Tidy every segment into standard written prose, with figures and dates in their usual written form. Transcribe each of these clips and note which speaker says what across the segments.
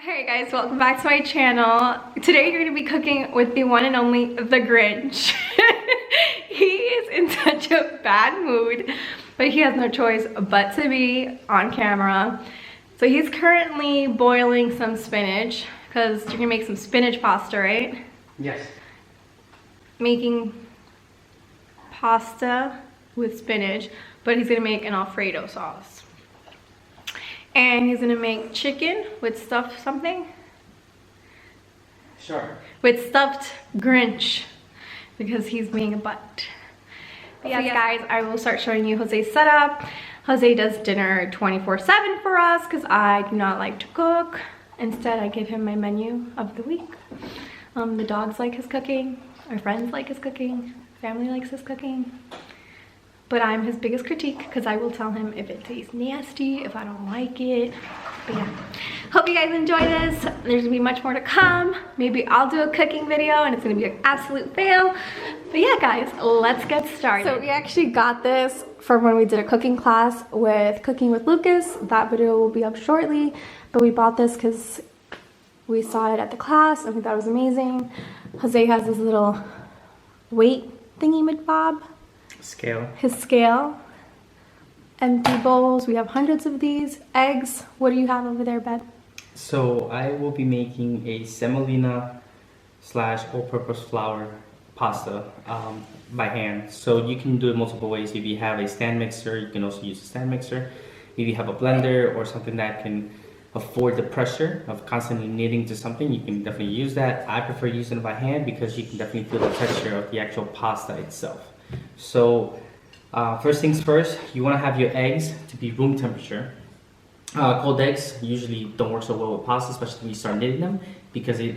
Speaker 1: Hey guys, welcome back to my channel. Today you're going to be cooking with the one and only the Grinch. He is in such a bad mood, but he has no choice but to be on camera. So he's currently boiling some spinach because you're going to make some spinach pasta, right?
Speaker 2: Yes.
Speaker 1: Making pasta with spinach, but he's going to make an Alfredo sauce. And he's gonna make chicken with stuffed something?
Speaker 2: Sure.
Speaker 1: With stuffed Grinch, because he's being a butt. But yes, guys, I will start showing you Jose's setup. Jose does dinner 24/7 for us because I do not like to cook. Instead, I give him my menu of the week. The dogs like his cooking, our friends like his cooking, family likes his cooking. But I'm his biggest critique because I will tell him if it tastes nasty, if I don't like it. But yeah, hope you guys enjoy this. There's gonna be much more to come. Maybe I'll do a cooking video and it's gonna be an absolute fail. But yeah, guys, let's get started. So we actually got this from when we did a cooking class with Cooking with Lucas. That video will be up shortly. But we bought this because we saw it at the class and we thought it was amazing. Jose has this little weight thingy-mabob.
Speaker 2: Scale.
Speaker 1: His scale. Empty bowls. We have hundreds of these. Eggs. What do you have over there, Ben?
Speaker 2: So I will be making a semolina / all-purpose flour pasta by hand. So you can do it multiple ways. If you have a stand mixer, you can also use a stand mixer. If you have a blender or something that can afford the pressure of constantly kneading to something, you can definitely use that. I prefer using it by hand because you can definitely feel the texture of the actual pasta itself. So first things first, you want to have your eggs to be room temperature. Cold eggs usually don't work so well with pasta, especially when you start kneading them, because it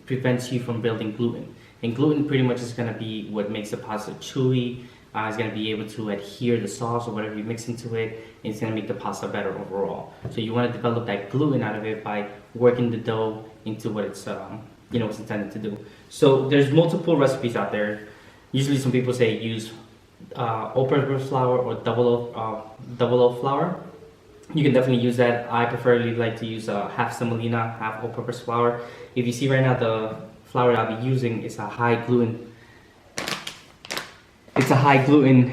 Speaker 2: prevents you from building gluten. And gluten pretty much is going to be what makes the pasta chewy. It's going to be able to adhere the sauce or whatever you mix into it, and it's going to make the pasta better overall. So you want to develop that gluten out of it by working the dough into what it's what's intended to do. So there's multiple recipes out there. Usually some people say use all-purpose flour or double O flour. You can definitely use that. I preferably like to use half semolina, half all-purpose flour. If you see right now, the flour I'll be using is a high gluten. It's a high gluten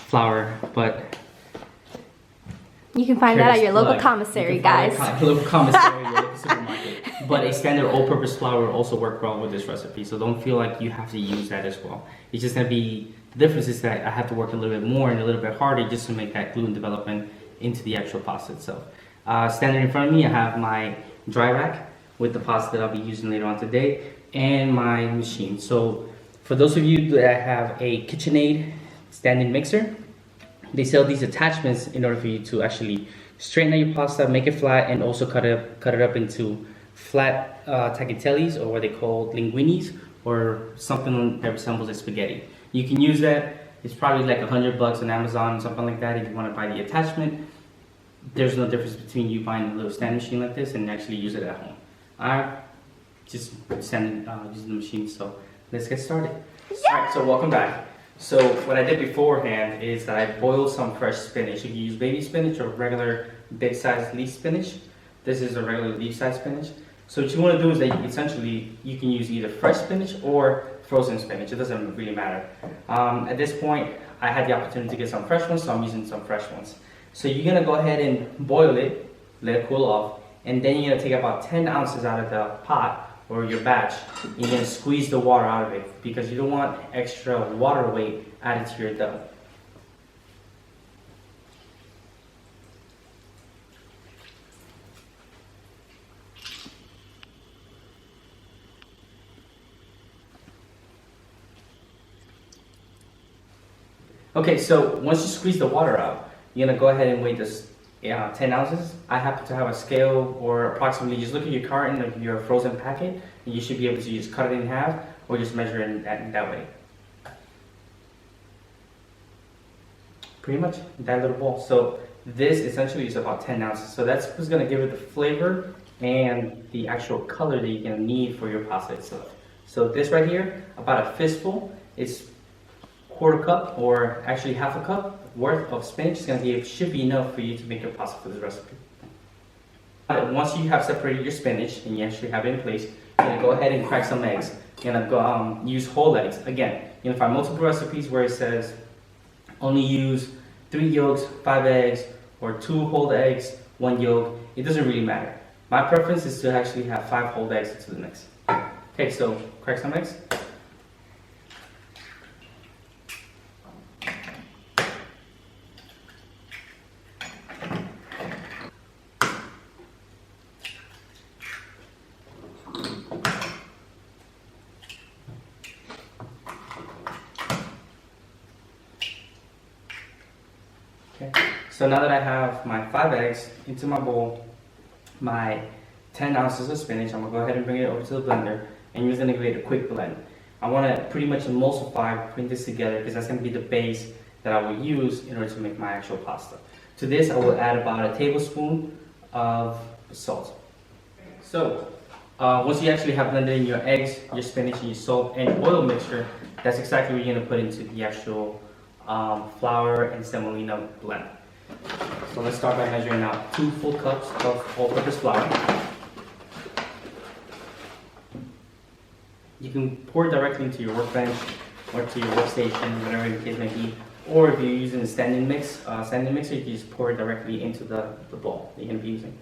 Speaker 2: flour, but
Speaker 1: you can find that at your local commissary, guys.
Speaker 2: Local commissary, your local supermarket. But a standard all-purpose flour will also work well with this recipe, so don't feel like you have to use that as well. It's just gonna be, the difference is that I have to work a little bit more and a little bit harder just to make that gluten development into the actual pasta itself. Standing in front of me, I have my dry rack with the pasta that I'll be using later on today, and my machine. So for those of you that have a KitchenAid standing mixer, they sell these attachments in order for you to actually straighten out your pasta, make it flat, and also cut it up into flat tagliatelles, or what they call linguinis, or something that resembles a spaghetti. You can use that. It's probably like $100 on Amazon, something like that, if you want to buy the attachment. There's no difference between you buying a little stand machine like this and actually use it at home. I just using the machine, so let's get started. Yeah. Alright, so welcome back. So what I did beforehand is that I boiled some fresh spinach. You can use baby spinach or regular big size leaf spinach. This is a regular leaf size spinach. So what you want to do is that you can use either fresh spinach or frozen spinach. It doesn't really matter. At this point, I had the opportunity to get some fresh ones, so I'm using some fresh ones. So you're going to go ahead and boil it, let it cool off, and then you're going to take about 10 ounces out of the pot or your batch. You're going to squeeze the water out of it because you don't want extra water weight added to your dough. Okay, so once you squeeze the water out, you're gonna go ahead and weigh this 10 ounces. I happen to have a scale, or approximately, just look at your carton of your frozen packet, and you should be able to just cut it in half, or just measure it in that way. Pretty much that little bowl. So this essentially is about 10 ounces. So that's what's gonna give it the flavor and the actual color that you're gonna need for your pasta itself. So this right here, about a fistful, it's quarter cup, or actually half a cup worth of spinach. Should be enough for you to make your pasta for this recipe. Once you have separated your spinach and you actually have it in place, you're gonna go ahead and crack some eggs. You're gonna go use whole eggs. Again, you can find multiple recipes where it says only use 3 yolks, 5 eggs, or 2 whole eggs, 1 yolk. It doesn't really matter. My preference is to actually have 5 whole eggs into the mix. Okay, so crack some eggs. Okay, so now that I have my 5 eggs into my bowl, my 10 ounces of spinach, I'm gonna go ahead and bring it over to the blender, and you're just gonna create a quick blend. I wanna pretty much emulsify, bring this together, because that's gonna be the base that I will use in order to make my actual pasta. To this, I will add about a tablespoon of salt. So, once you actually have blended in your eggs, your spinach, and your salt and oil mixture, that's exactly what you're gonna put into the actual flour and semolina blend. So let's start by measuring out 2 full cups of all-purpose flour. You can pour it directly into your workbench or to your workstation, whatever the case may be. Or if you're using a standing mixer, you can just pour it directly into the bowl that you're going to be using.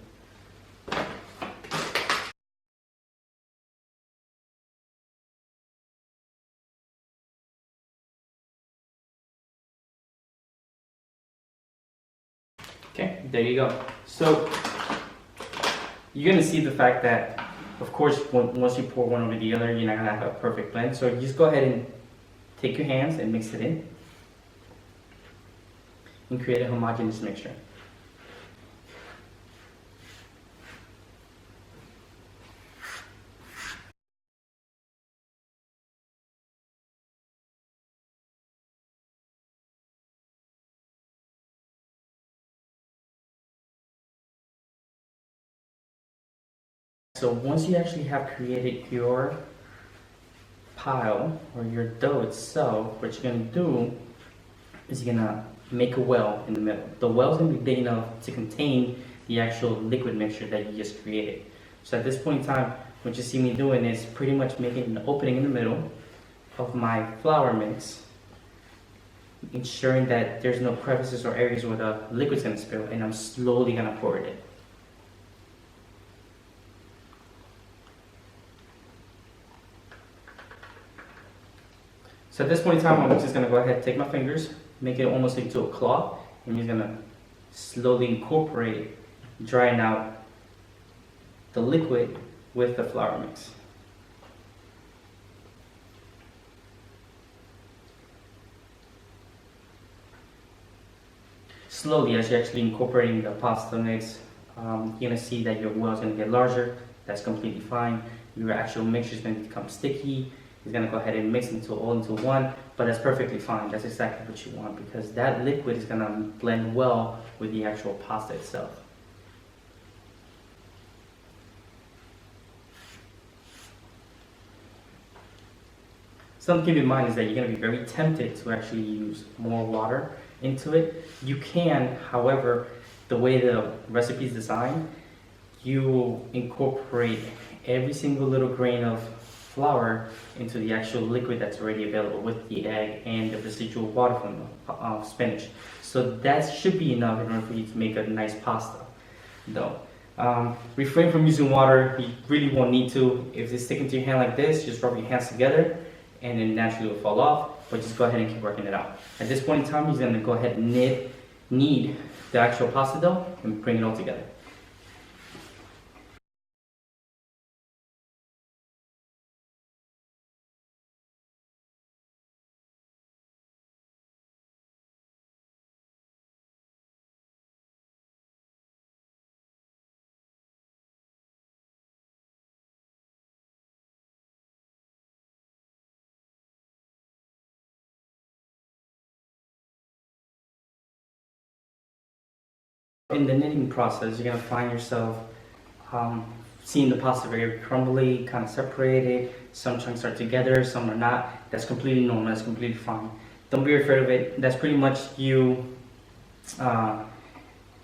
Speaker 2: Okay, there you go. So you're gonna see the fact that, of course, once you pour one over the other, you're not gonna have a perfect blend. So you just go ahead and take your hands and mix it in and create a homogeneous mixture. So once you actually have created your pile or your dough itself, what you're going to do is you're going to make a well in the middle. The well is going to be big enough to contain the actual liquid mixture that you just created. So at this point in time, what you see me doing is pretty much making an opening in the middle of my flour mix, ensuring that there's no crevices or areas where the liquid's going to spill, and I'm slowly going to pour it in. So at this point in time, I'm just going to go ahead and take my fingers, make it almost into a claw, and you're going to slowly incorporate, drying out the liquid with the flour mix. Slowly, as you're actually incorporating the pasta mix, you're going to see that your well is going to get larger. That's completely fine. Your actual mixture is going to become sticky. It's going to go ahead and mix all into one, but that's perfectly fine. That's exactly what you want, because that liquid is going to blend well with the actual pasta itself. Something to keep in mind is that you're going to be very tempted to actually use more water into it. You can, however, the way the recipe is designed, you incorporate every single little grain of flour into the actual liquid that's already available with the egg and the residual water from the spinach. So that should be enough in order for you to make a nice pasta dough. Refrain from using water. You really won't need to. If it's sticking to your hand like this, just rub your hands together and then naturally it will fall off, but just go ahead and keep working it out. At this point in time, you're going to go ahead and knead the actual pasta dough and bring it all together. In the kneading process, you're going to find yourself seeing the pasta very crumbly, kind of separated. Some chunks are together, some are not. That's completely normal, that's completely fine. Don't be afraid of it. That's pretty much you,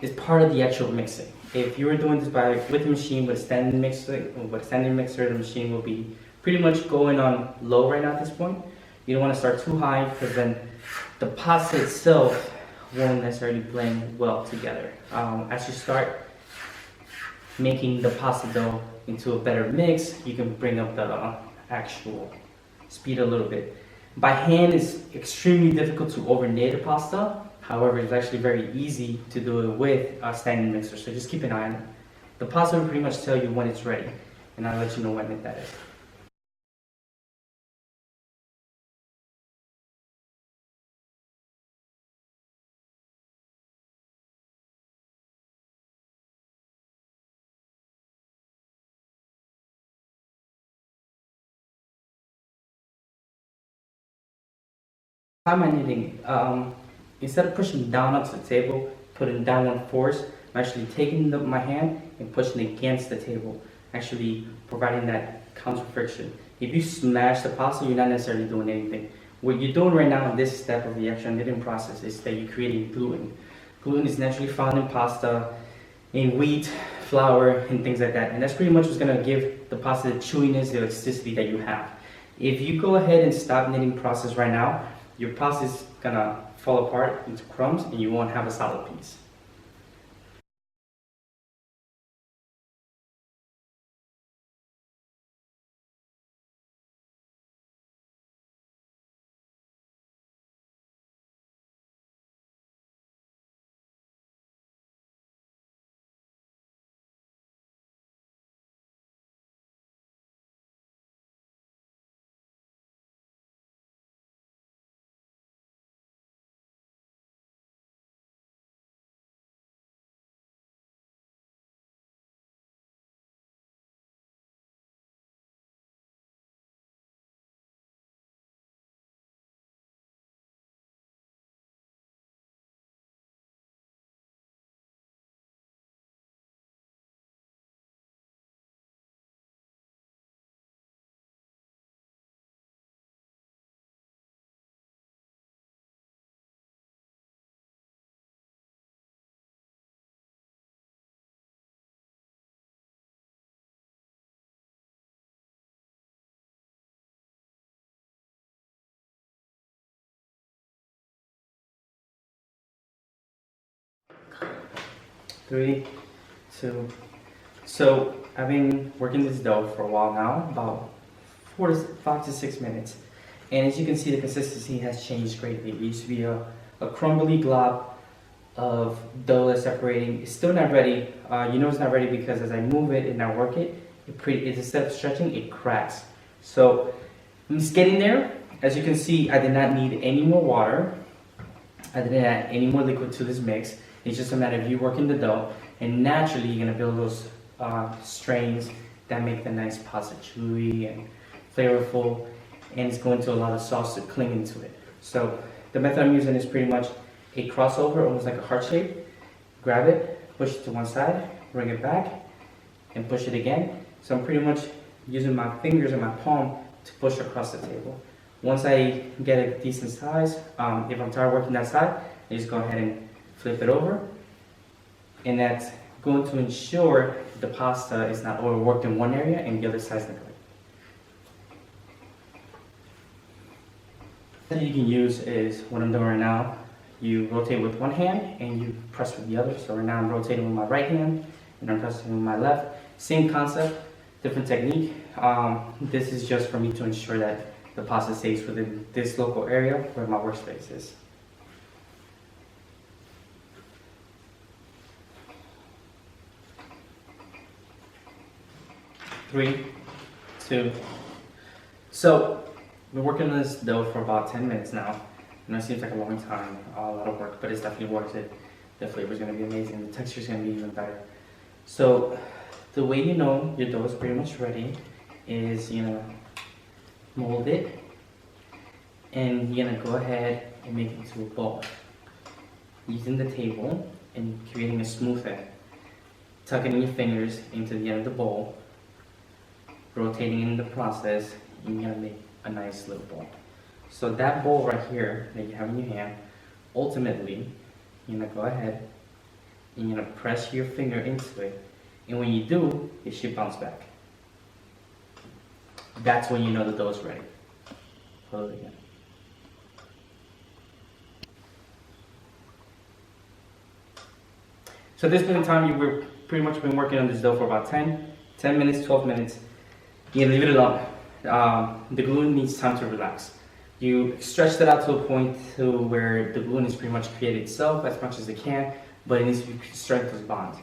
Speaker 2: it's part of the actual mixing. If you were doing this with a machine with a standing mixer, the machine will be pretty much going on low right now at this point. You don't want to start too high because then the pasta itself won't necessarily blend well together. As you start making the pasta dough into a better mix, you can bring up the actual speed a little bit. By hand, it's extremely difficult to over knead the pasta. However, it's actually very easy to do it with a standing mixer, so just keep an eye on it. The pasta will pretty much tell you when it's ready, and I'll let you know when that is. How am I kneading? Instead of pushing down onto the table, putting downward force, I'm actually taking my hand and pushing against the table, actually providing that counter friction. If you smash the pasta, you're not necessarily doing anything. What you're doing right now in this step of the actual kneading process is that you're creating gluten. Gluten is naturally found in pasta, in wheat, flour, and things like that. And that's pretty much what's going to give the pasta the chewiness, the elasticity that you have. If you go ahead and stop kneading process right now, your pasta is going to fall apart into crumbs and you won't have a solid piece. Three, two. So I've been working this dough for a while now, about 5 to 6 minutes. And as you can see, the consistency has changed greatly. It used to be a crumbly glob of dough that's separating. It's still not ready. You know it's not ready because as I move it and I work it, instead of stretching, it cracks. So I'm just getting there. As you can see, I did not need any more water. I didn't add any more liquid to this mix. It's just a matter of you working the dough, and naturally you're gonna build those strains that make the nice pasta chewy and flavorful, and it's going to allow the sauce to cling into it. So the method I'm using is pretty much a crossover, almost like a heart shape. Grab it, push it to one side, bring it back, and push it again. So I'm pretty much using my fingers and my palm to push across the table. Once I get a decent size, if I'm tired working that side, I just go ahead and flip it over, and that's going to ensure the pasta is not overworked in one area and the other side's neglected. What you can use is what I'm doing right now. You rotate with one hand and you press with the other. So right now I'm rotating with my right hand and I'm pressing with my left. Same concept, different technique. This is just for me to ensure that the pasta stays within this local area where my workspace is. Three, two. So we're working on this dough for about 10 minutes now. And it seems like a long time, a lot of work, but it's definitely worth it. The flavor is going to be amazing. The texture is going to be even better. So the way you know your dough is pretty much ready is you're going to mold it, and you're going to go ahead and make it into a ball. Using the table and creating a smooth end. Tucking in your fingers into the end of the bowl, rotating in the process, and you're going to make a nice little ball. So that bowl right here that you have in your hand, ultimately, you're going to go ahead and you're gonna press your finger into it. And when you do, it should bounce back. That's when you know the dough is ready. Hold it again. So at this point in time, we've pretty much been working on this dough for about 10 minutes, 12 minutes. You leave it up. The gluten needs time to relax. You stretch that out to a point to where the gluten is pretty much created itself as much as it can, but it needs to strengthen those bonds.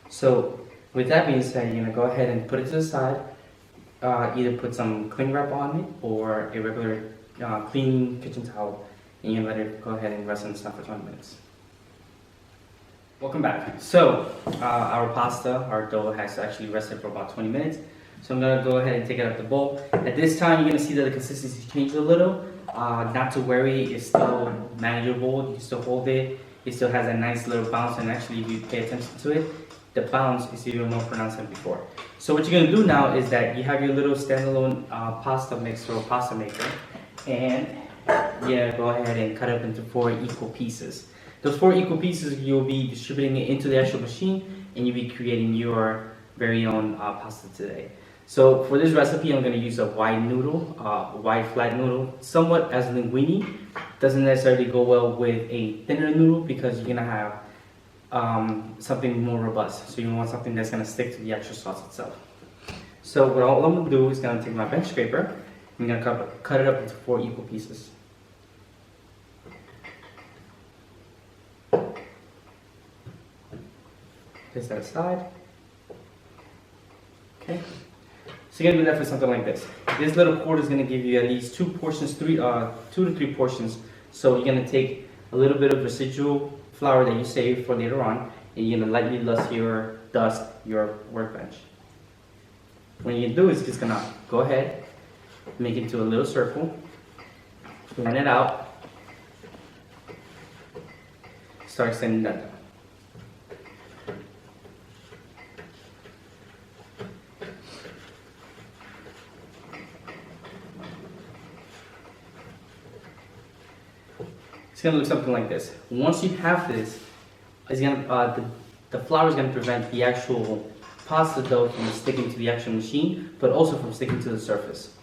Speaker 2: So with that being said, you're gonna go ahead and put it to the side. Either put some cling wrap on it or a regular clean kitchen towel, and you let it go ahead and rest in the sun for 20 minutes. Welcome back. So our pasta, our dough has actually rested for about 20 minutes. So I'm gonna go ahead and take it out of the bowl. At this time, you're gonna see that the consistency changed a little. Not to worry, it's still manageable. You can still hold it. It still has a nice little bounce, and actually, if you pay attention to it, the bounce is even more pronounced than before. So what you're gonna do now is that you have your little standalone pasta mixer or pasta maker, and you're gonna go ahead and cut it up into 4 equal pieces. Those 4 equal pieces, you'll be distributing it into the actual machine, and you'll be creating your very own pasta today. So for this recipe, I'm going to use a wide noodle, wide flat noodle, somewhat as linguine. Doesn't necessarily go well with a thinner noodle because you're going to have something more robust. So you want something that's going to stick to the actual sauce itself. So what all I'm going to do is going to take my bench scraper. I'm going to cut it up into 4 equal pieces. Place that aside. Okay. So you're gonna do that for something like this. This little cord is gonna give you at least 2 portions, 2 to 3 portions. So you're gonna take a little bit of residual flour that you save for later on, and you're gonna lightly dust your workbench. What you're gonna do is just gonna go ahead, make it into a little circle, line it out, start extending that down. It's gonna look something like this. Once you have this, it's gonna the flour is gonna prevent the actual pasta dough from sticking to the actual machine, but also from sticking to the surface.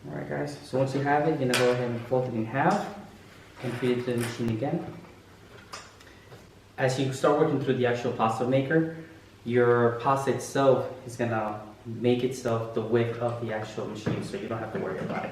Speaker 2: Alright guys, so once you have it, you're gonna go ahead and fold it in half and feed it to the machine again. As you start working through the actual pasta maker, your pasta itself is gonna make itself the width of the actual machine, so you don't have to worry about it.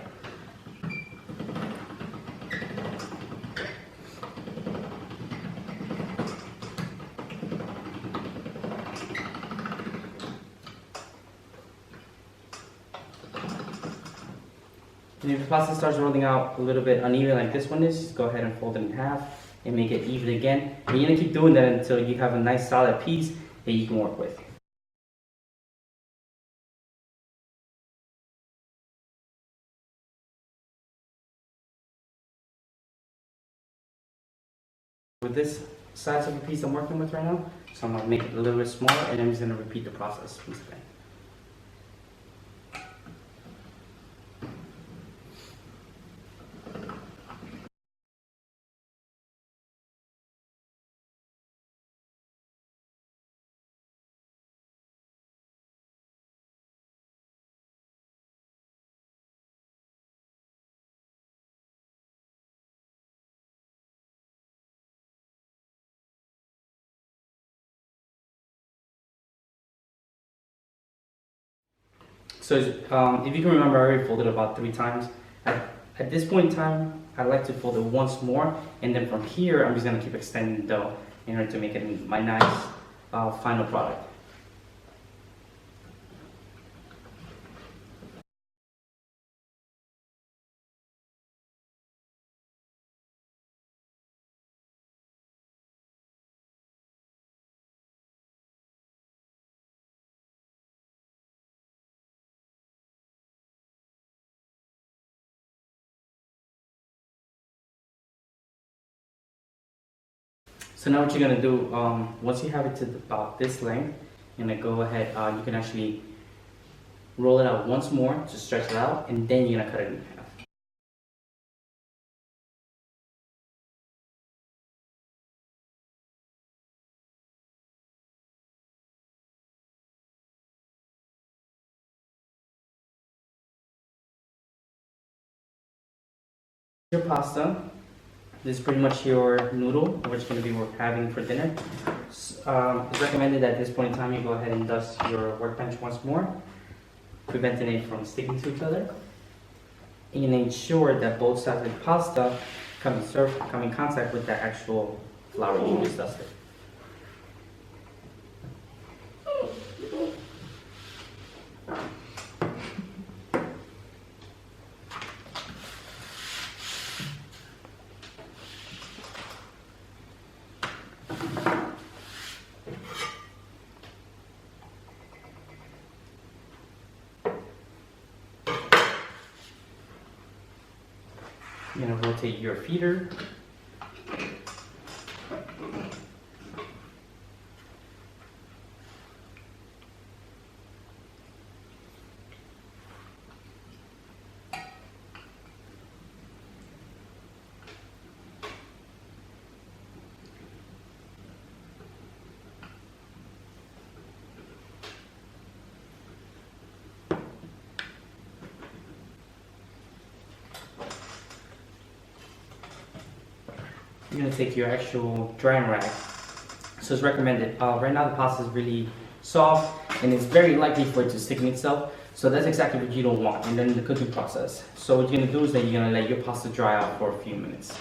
Speaker 2: And if the pasta starts rolling out a little bit uneven like this one is, just go ahead and fold it in half and make it even again. And you're gonna keep doing that until you have a nice solid piece that you can work with. With this size of a piece I'm working with right now, so I'm gonna make it a little bit smaller, and I'm just gonna repeat the process once again. So if you can remember, I already folded about 3 times. At this point in time, I like to fold it once more, and then from here, I'm just gonna keep extending the dough in order to make it my nice final product. So now what you're gonna do, once you have it to about this length, you're gonna go ahead, you can actually roll it out once more to stretch it out, and then you're gonna cut it in half. Your pasta, this is pretty much your noodle, which is going to be what we're having for dinner. It's recommended at this point in time you go ahead and dust your workbench once more, preventing it from sticking to each other. And you ensure that both sides of the pasta come in contact with the actual flour you just dusted. You're going to rotate your feeder. You're going to take your actual drying rack. So it's recommended. Right now the pasta is really soft and it's very likely for it to stick in itself. So that's exactly what you don't want. And then the cooking process. So what you're going to do is that you're going to let your pasta dry out for a few minutes.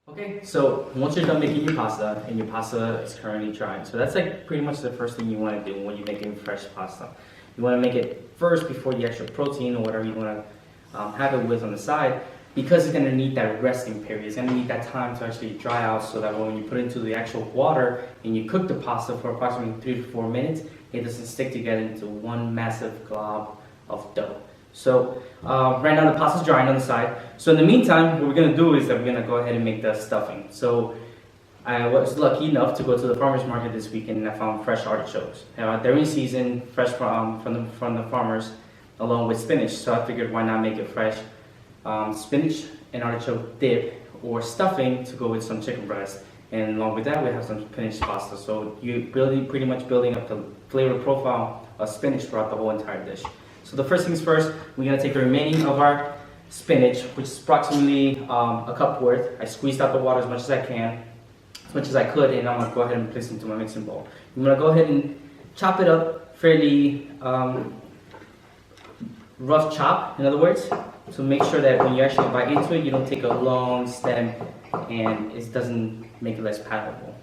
Speaker 2: Okay, so once you're done making your pasta, and your pasta is currently drying, so that's like pretty much the first thing you want to do when you're making fresh pasta. You want to make it first before the extra protein or whatever you want to have it with on the side, because it's going to need that resting period. It's going to need that time to actually dry out, so that when you put it into the actual water and you cook the pasta for approximately 3 to 4 minutes, it doesn't stick together into one massive glob of dough. So right now the pasta's drying on the side. So in the meantime, what we're gonna do is that we're gonna go ahead and make the stuffing. So I was lucky enough to go to the farmer's market this weekend and I found fresh artichokes. They're in season, fresh from the farmers, along with spinach. So I figured why not make it fresh. Spinach and artichoke dip or stuffing to go with some chicken breast. And along with that, we have some spinach pasta. So you're pretty much building up the flavor profile of spinach throughout the whole entire dish. So the first things first, we're going to take the remaining of our spinach, which is approximately a cup worth. I squeezed out the water as much as I can, as much as I could, and I'm going to go ahead and place it into my mixing bowl. I'm going to go ahead and chop it up fairly rough chop, in other words, to make sure that when you actually bite into it, you don't take a long stem and it doesn't make it less palatable.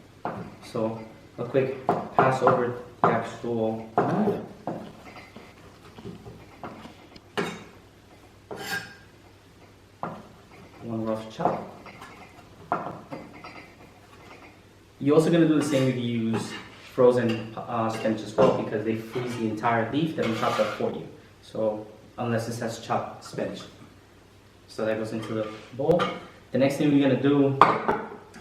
Speaker 2: So a quick pass over the actual knife. One rough chop. You're also going to do the same if you use frozen spinach as well, because they freeze the entire leaf, they don't chop that for you. So unless this has chopped spinach. So that goes into the bowl. The next thing we're going to do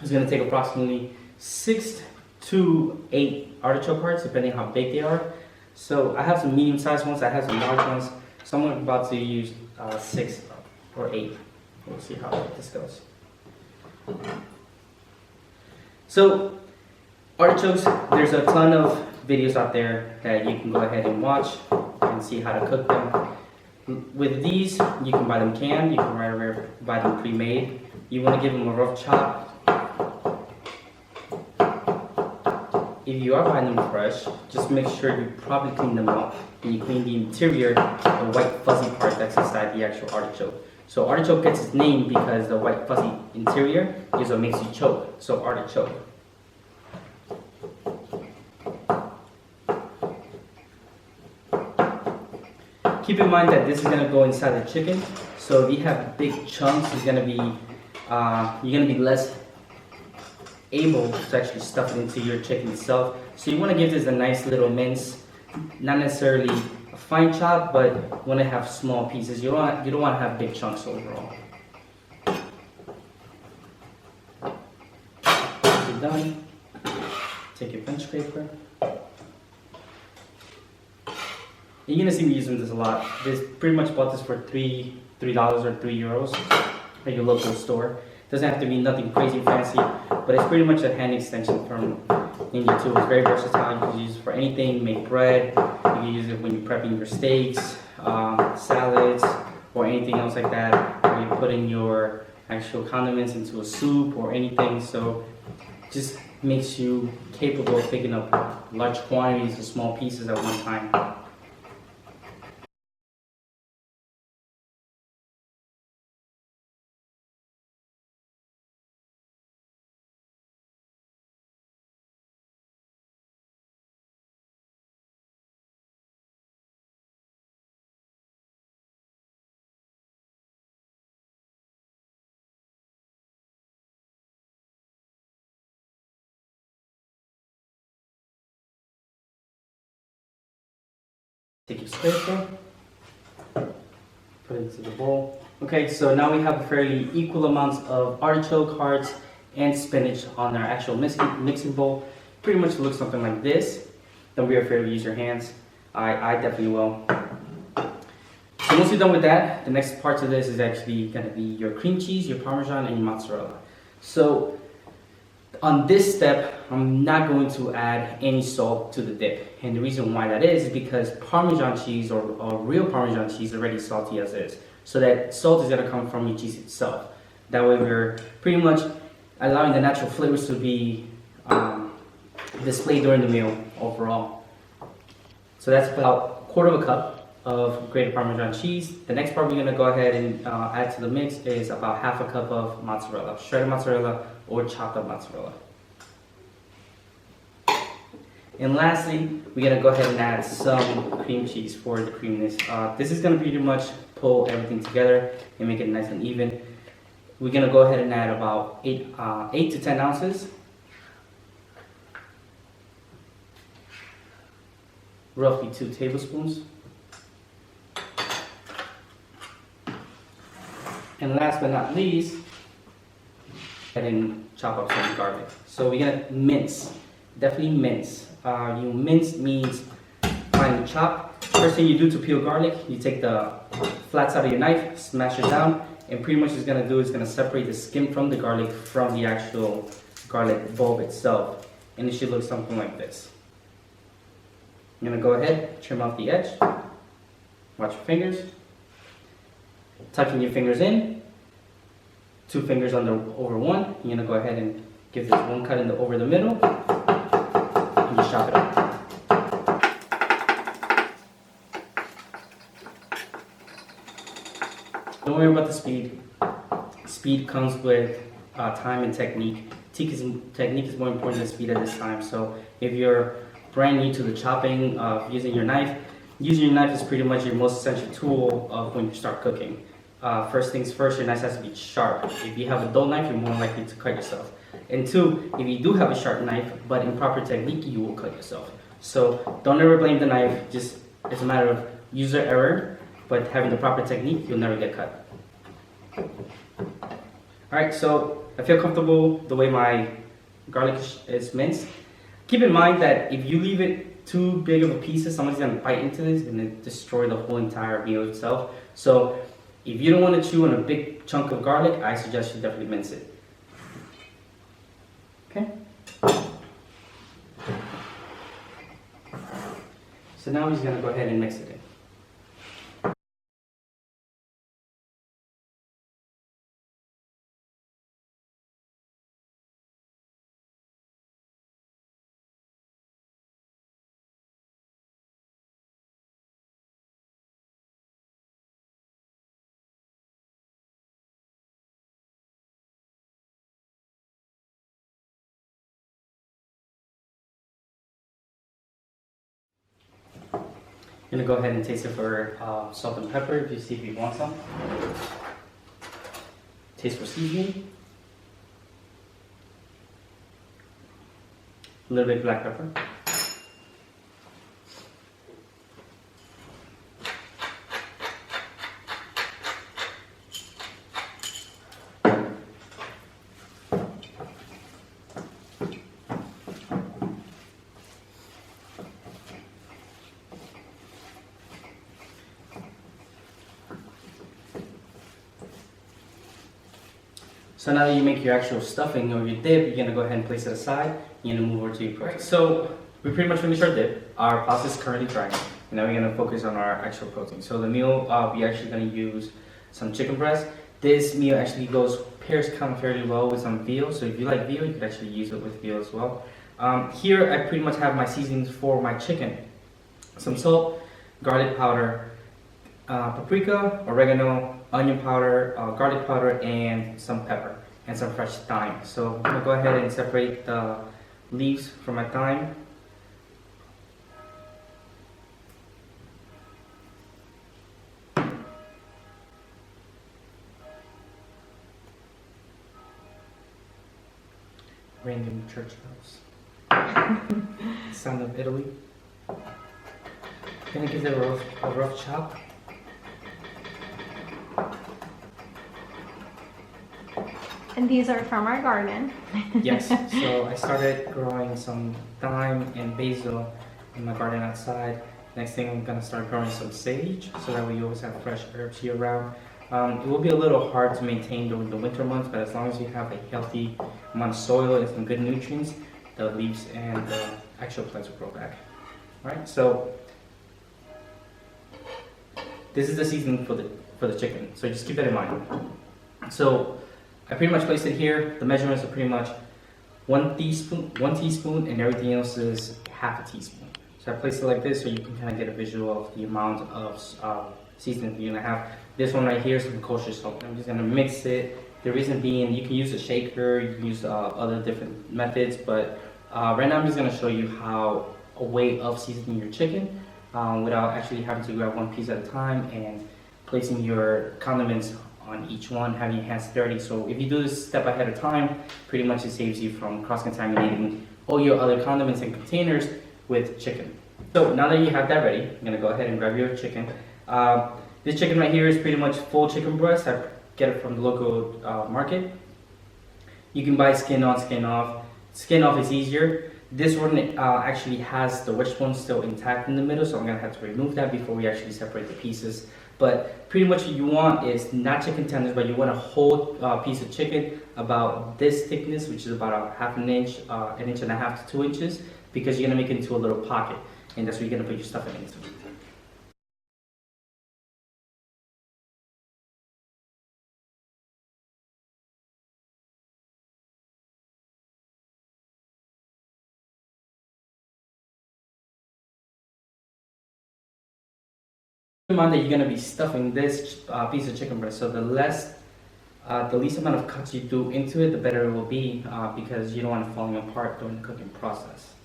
Speaker 2: It's going to take approximately 6 to 8 artichoke hearts, depending how big they are. So I have some medium-sized ones, I have some large ones. So I'm about to use 6 or 8. We'll see how this goes. So artichokes, there's a ton of videos out there that you can go ahead and watch and see how to cook them. With these, you can buy them canned, you can buy them pre-made. You want to give them a rough chop. If you are buying them fresh, just make sure you probably clean them up. And you clean the interior, the white fuzzy part that's inside the actual artichoke. So artichoke gets its name because the white fuzzy interior is what makes you choke. So artichoke. Keep in mind that this is going to go inside the chicken. So if you have big chunks, it's going to be you're going to be less able to actually stuff it into your chicken itself. So you want to give this a nice little mince, not necessarily a fine chop, but you want to have small pieces. You don't want to have big chunks overall. Once you're done, take your bench scraper. You're gonna see me using this a lot. This pretty much bought this for $3 or €3 at your local store. Doesn't have to be nothing crazy fancy, but it's pretty much a hand extension from Ninja tool. It's very versatile. You can use it for anything, make bread. You can use it when you're prepping your steaks, salads, or anything else like that. Or you're putting your actual condiments into a soup or anything. So just makes you capable of picking up large quantities of small pieces at one time. Take your scraper, put it into the bowl. Okay, so now we have a fairly equal amounts of artichoke hearts and spinach on our actual mixing bowl. Pretty much looks something like this. Don't be afraid to use your hands. I definitely will. So once you're done with that, the next part of this is actually going to be your cream cheese, your Parmesan, and your mozzarella. So on this step, I'm not going to add any salt to the dip. And the reason why that is because Parmesan cheese or real Parmesan cheese is already salty as is. So that salt is going to come from your cheese itself. That way we're pretty much allowing the natural flavors to be displayed during the meal overall. So that's about 1/4 cup of grated Parmesan cheese. The next part we're going to go ahead and add to the mix is about 1/2 cup of mozzarella, shredded mozzarella or chopped up mozzarella. And lastly, we're going to go ahead and add some cream cheese for the creaminess. This is going to pretty much pull everything together and make it nice and even. We're going to go ahead and add about 8 to 10 ounces. Roughly 2 tablespoons. And last but not least, and chop up some garlic. So we're gonna mince, definitely mince. You mince means finely chop. First thing you do to peel garlic, you take the flat side of your knife, smash it down, and pretty much it's gonna do is gonna separate the skin from the garlic from the actual garlic bulb itself. And it should look something like this. I'm gonna go ahead, trim off the edge. Watch your fingers. Tucking your fingers in. 2 fingers over one. You're gonna go ahead and give this one cut over the middle, and just chop it up. Don't worry about the speed. Speed comes with time and technique. Technique is more important than speed at this time. So if you're brand new to the chopping of using your knife is pretty much your most essential tool of when you start cooking. First things first, your knife has to be sharp. If you have a dull knife, you're more likely to cut yourself. And 2, if you do have a sharp knife, but improper technique, you will cut yourself. So don't ever blame the knife, just it's a matter of user error, but having the proper technique, you'll never get cut. All right, so I feel comfortable the way my garlic is minced. Keep in mind that if you leave it too big of a piece, somebody's gonna bite into this and then destroy the whole entire meal itself. So if you don't want to chew on a big chunk of garlic, I suggest you definitely mince it. Okay. So now we're just gonna go ahead and mix it in. I'm gonna go ahead and taste it for salt and pepper if you see if you want some. Taste for seasoning. A little bit of black pepper. So now that you make your actual stuffing or your dip, you're gonna go ahead and place it aside. You're gonna move over to your protein. So we pretty much finished our dip. Our pasta is currently drying. And now we're gonna focus on our actual protein. So the meal, we're actually gonna use some chicken breast. This meal actually pairs kind of fairly well with some veal. So if you like veal, you could actually use it with veal as well. Here I pretty much have my seasonings for my chicken. Some salt, garlic powder, paprika, oregano, onion powder, garlic powder, and some pepper, and some fresh thyme. So I'm gonna go ahead and separate the leaves from my thyme. Random church bells. Sound of Italy. Gonna give it a rough chop.
Speaker 1: And these are from our garden.
Speaker 2: Yes, so I started growing some thyme and basil in my garden outside. Next thing I'm gonna start growing some sage, so that way you always have fresh herbs year round. It will be a little hard to maintain during the winter months, but as long as you have a healthy amount of soil and some good nutrients, the leaves and the actual plants will grow back. Alright, so this is the seasoning for the chicken, so just keep that in mind. So I pretty much placed it here. The measurements are pretty much one teaspoon, and everything else is half a teaspoon. So I placed it like this so you can kind of get a visual of the amount of seasoning you're gonna have. This one right here is some kosher salt. I'm just gonna mix it. The reason being, you can use a shaker, you can use other different methods, but right now I'm just gonna show you a way of seasoning your chicken without actually having to grab one piece at a time and placing your condiments on each one, having your hands dirty. So if you do this step ahead of time, pretty much it saves you from cross-contaminating all your other condiments and containers with chicken. So now that you have that ready, I'm gonna go ahead and grab your chicken. This chicken right here is pretty much full chicken breast. I get it from the local market. You can buy skin on, skin off. Skin off is easier. This one actually has the wishbone still intact in the middle, so I'm gonna have to remove that before we actually separate the pieces. But pretty much what you want is not chicken tenders, but you want a whole piece of chicken about this thickness, which is about a half an inch, an inch and a half to 2 inches, because you're gonna make it into a little pocket, and that's where you're gonna put your stuffing into. Keep in mind that you're going to be stuffing this piece of chicken breast, so the least amount of cuts you do into it, the better it will be, because you don't want it falling apart during the cooking process.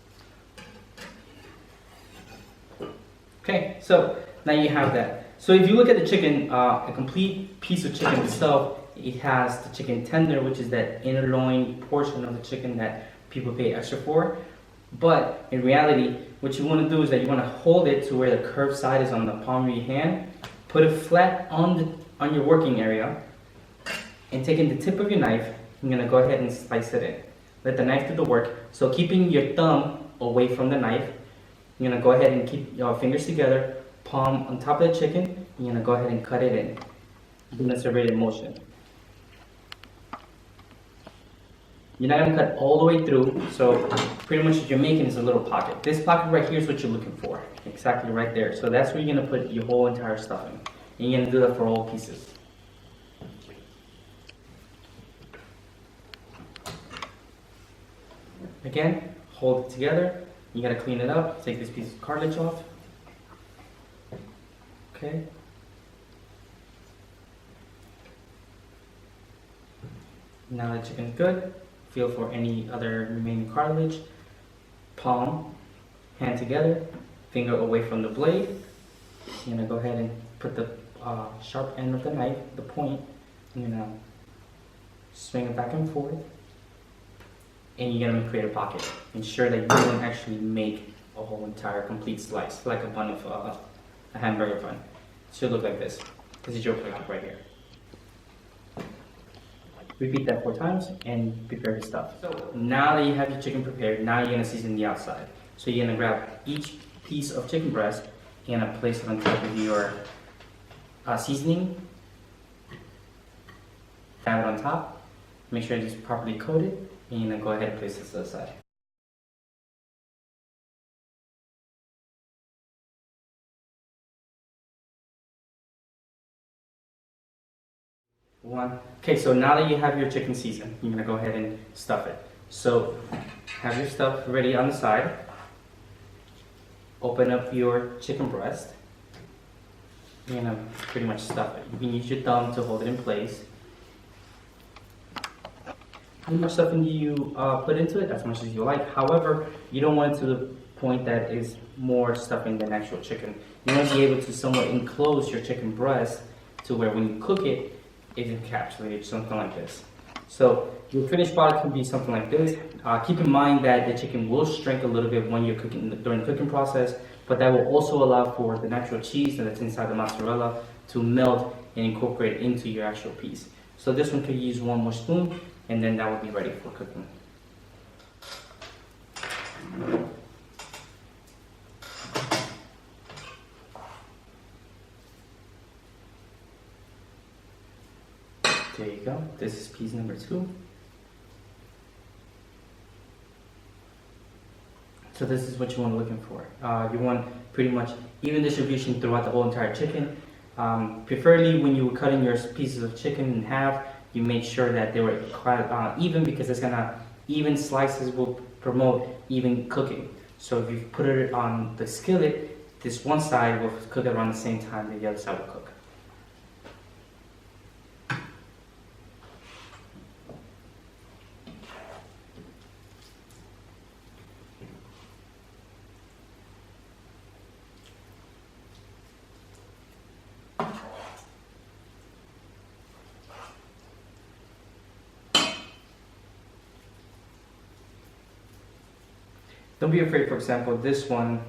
Speaker 2: Okay, so now you have that. So if you look at the chicken, a complete piece of chicken itself, it has the chicken tender, which is that inner loin portion of the chicken that people pay extra for. But in reality, what you want to do is that you want to hold it to where the curved side is on the palm of your hand. Put it flat on your working area. And taking the tip of your knife, I'm gonna go ahead and slice it in. Let the knife do the work. So keeping your thumb away from the knife, you're gonna go ahead and keep your fingers together, palm on top of the chicken. You're gonna go ahead and cut it in. Do a serrated motion. You're not gonna cut all the way through, so pretty much what you're making is a little pocket. This pocket right here is what you're looking for. Exactly right there. So that's where you're gonna put your whole entire stuffing. And you're gonna do that for all pieces. Again, hold it together. You gotta clean it up. Take this piece of cartilage off. Okay. Now the chicken's good. Feel for any other remaining cartilage. Palm, hand together, finger away from the blade. You're gonna go ahead and put the sharp end of the knife, the point. You're gonna swing it back and forth. And you're gonna create a pocket. Ensure that you don't actually make a whole entire complete slice, like a bun of a hamburger bun. It should look like this. This is your pocket right here. Repeat that 4 times and prepare your stuff. So now that you have your chicken prepared, now you're gonna season the outside. So you're gonna grab each piece of chicken breast, you're gonna place it on top of your seasoning. Have it on top. Make sure it's properly coated, and you're gonna go ahead and place this to the side. Okay, so now that you have your chicken seasoned, you're gonna go ahead and stuff it. So have your stuff ready on the side. Open up your chicken breast. You're gonna pretty much stuff it. You can use your thumb to hold it in place. How much stuffing do you put into it? As much as you like. However, you don't want it to the point that is more stuffing than actual chicken. You want to be able to somewhat enclose your chicken breast to where when you cook it, it's encapsulated, something like this. So your finished product can be something like this. Keep in mind that the chicken will shrink a little bit when you're cooking during the cooking process, but that will also allow for the natural cheese that's inside the mozzarella to melt and incorporate into your actual piece. So this one could use 1 more spoon, and then that will be ready for cooking. There you go. This is piece number 2. So this is what you want looking for. You want pretty much even distribution throughout the whole entire chicken. Preferably when you were cutting your pieces of chicken in half, you make sure that they were quite even, because it's gonna even slices will promote even cooking. So if you put it on the skillet, this one side will cook around the same time that the other side will cook. Don't be afraid, for example, this one,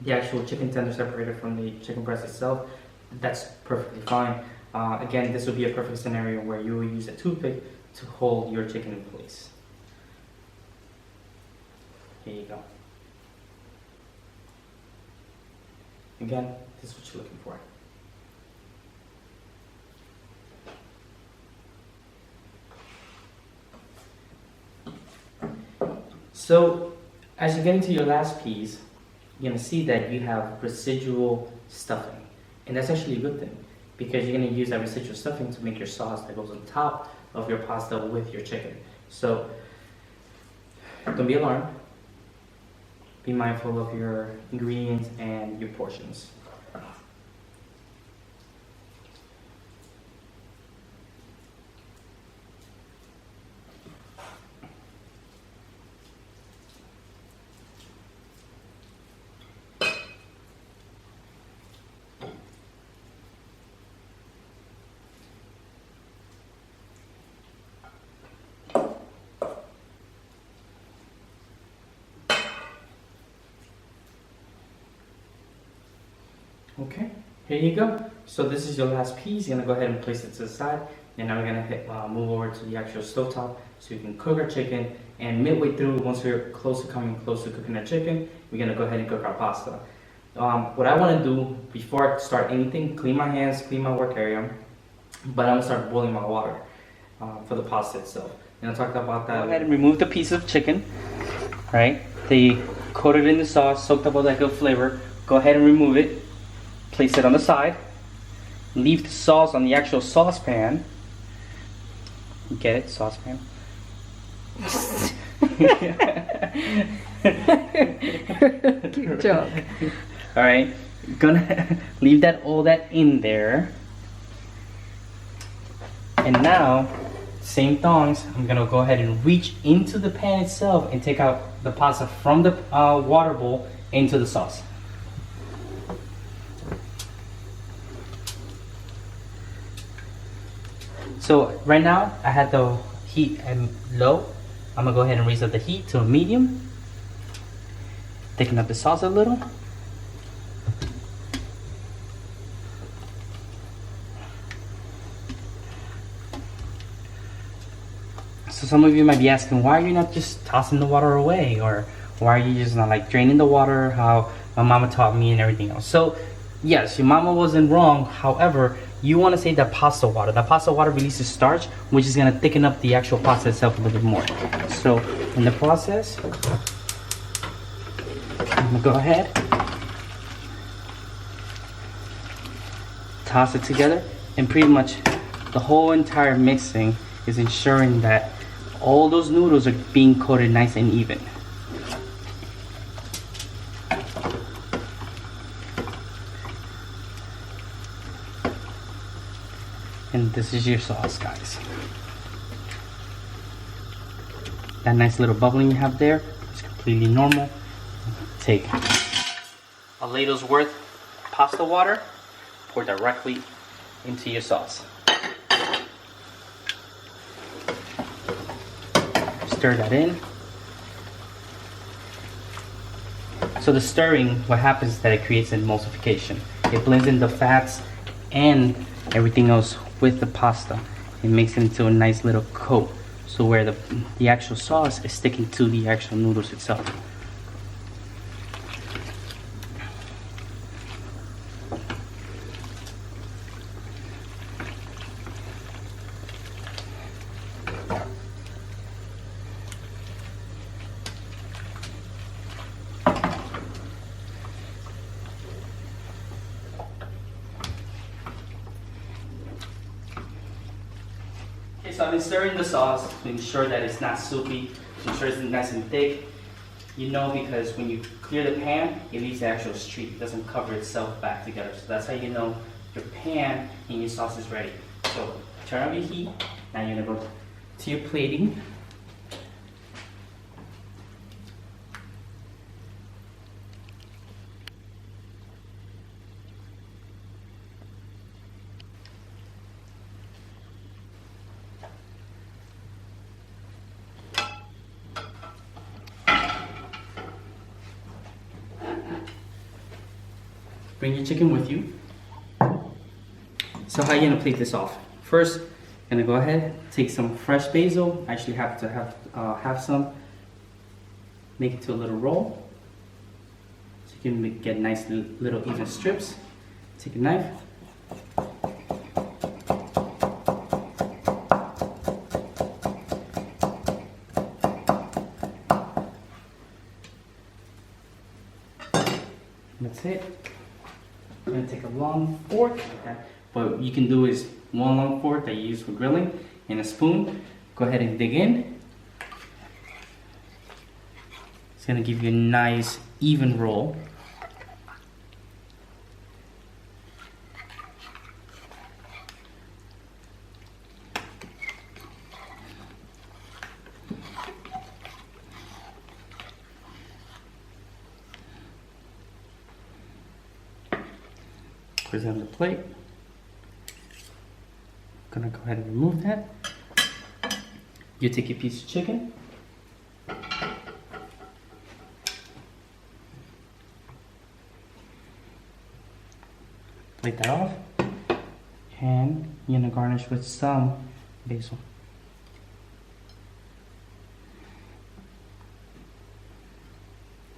Speaker 2: the actual chicken tender separated from the chicken breast itself, that's perfectly fine. Again, this would be a perfect scenario where you will use a toothpick to hold your chicken in place. Here you go. Again, this is what you're looking for. So, as you get into your last piece, you're going to see that you have residual stuffing. And that's actually a good thing, because you're going to use that residual stuffing to make your sauce that goes on top of your pasta with your chicken. So, don't be alarmed. Be mindful of your ingredients and your portions. Okay, here you go. So this is your last piece. You're gonna go ahead and place it to the side. And now we're gonna move over to the actual stovetop so we can cook our chicken. And midway through, once we're coming close to cooking our chicken, we're gonna go ahead and cook our pasta. What I want to do before I start anything, clean my hands, clean my work area, but I'm gonna start boiling my water for the pasta itself. And I'll talk about that. Go ahead and remove the piece of chicken, right? They coated in the sauce, soaked up all that good flavor. Go ahead and remove it, place it on the side, leave the sauce on the actual saucepan. Get it? Saucepan?
Speaker 1: Cute joke.
Speaker 2: All right, gonna leave all that in there, and now same tongs. I'm gonna go ahead and reach into the pan itself and take out the pasta from the water bowl into the sauce. So right now I had the heat at low. I'm gonna go ahead and raise up the heat to a medium. Thicken up the sauce a little. So some of you might be asking, why are you not just tossing the water away? Or why are you just not like draining the water how my mama taught me and everything else? So yes, your mama wasn't wrong. However, you want to save that pasta water. That pasta water releases starch, which is going to thicken up the actual pasta itself a little bit more. So in the process, I'm going to go ahead, toss it together, and pretty much the whole entire mixing is ensuring that all those noodles are being coated nice and even. And this is your sauce, guys. That nice little bubbling you have there is completely normal. Take a ladle's worth of pasta water, pour directly into your sauce. Stir that in. So the stirring, what happens is that it creates an emulsification. It blends in the fats and everything else with the pasta. It makes it into a nice little coat, so where the actual sauce is sticking to the actual noodles itself. So I've been stirring the sauce to ensure that it's not soupy, to ensure it's nice and thick. You know, because when you clear the pan, it leaves the actual streak. It doesn't cover itself back together. So that's how you know your pan and your sauce is ready. So turn on your heat. Now you're gonna go to your plating. Bring your chicken with you. So how are you gonna plate this off? First, gonna go ahead, take some fresh basil. I actually have to have some. Make it to a little roll. So you can get nice little even strips. Take a knife. That's it. I'm gonna take a long fork, okay. What you can do is one long fork that you use for grilling and a spoon. Go ahead and dig in. It's gonna give you a nice even roll. Put it on the plate. Gonna go ahead and remove that. You take your piece of chicken. Plate that off. And you're gonna garnish with some basil.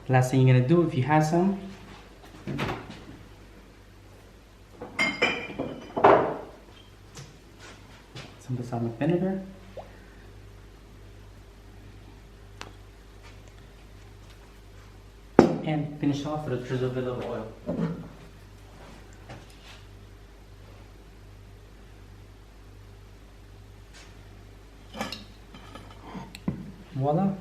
Speaker 2: Last thing you're gonna do, if you have some, some balsamic vinegar. And finish off with a drizzle of a little oil. Voila.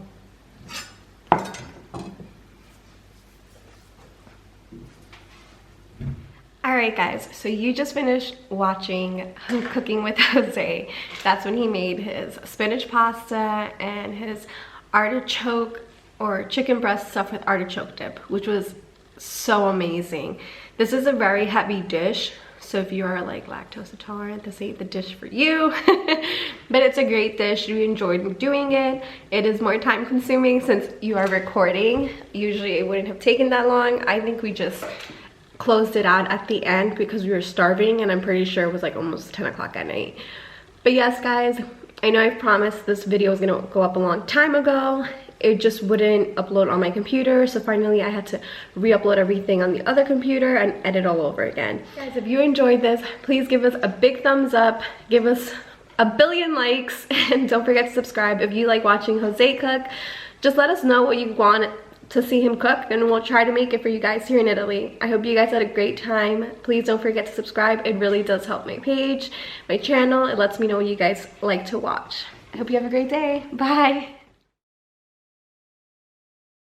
Speaker 1: Alright guys, so you just finished watching Cooking with Jose. That's when he made his spinach pasta and his artichoke or chicken breast stuffed with artichoke dip, which was so amazing. This is a very heavy dish, so if you are like lactose intolerant, this ain't the dish for you. But it's a great dish. We enjoyed doing it. It is more time consuming since you are recording. Usually it wouldn't have taken that long. I think we just closed it out at the end because we were starving, and I'm pretty sure it was like almost 10 o'clock at night. But yes guys, I know I promised this video was gonna go up a long time ago. It just wouldn't upload on my computer, so finally I had to re-upload everything on the other computer and edit all over again. Guys, if you enjoyed this, please give us a big thumbs up, give us a billion likes, and don't forget to subscribe. If you like watching Jose cook, just let us know what you want to see him cook, and we'll try to make it for you guys here in Italy. I hope you guys had a great time. Please don't forget to subscribe. It really does help my page, my channel. It lets me know what you guys like to watch. I hope you have a great day. Bye.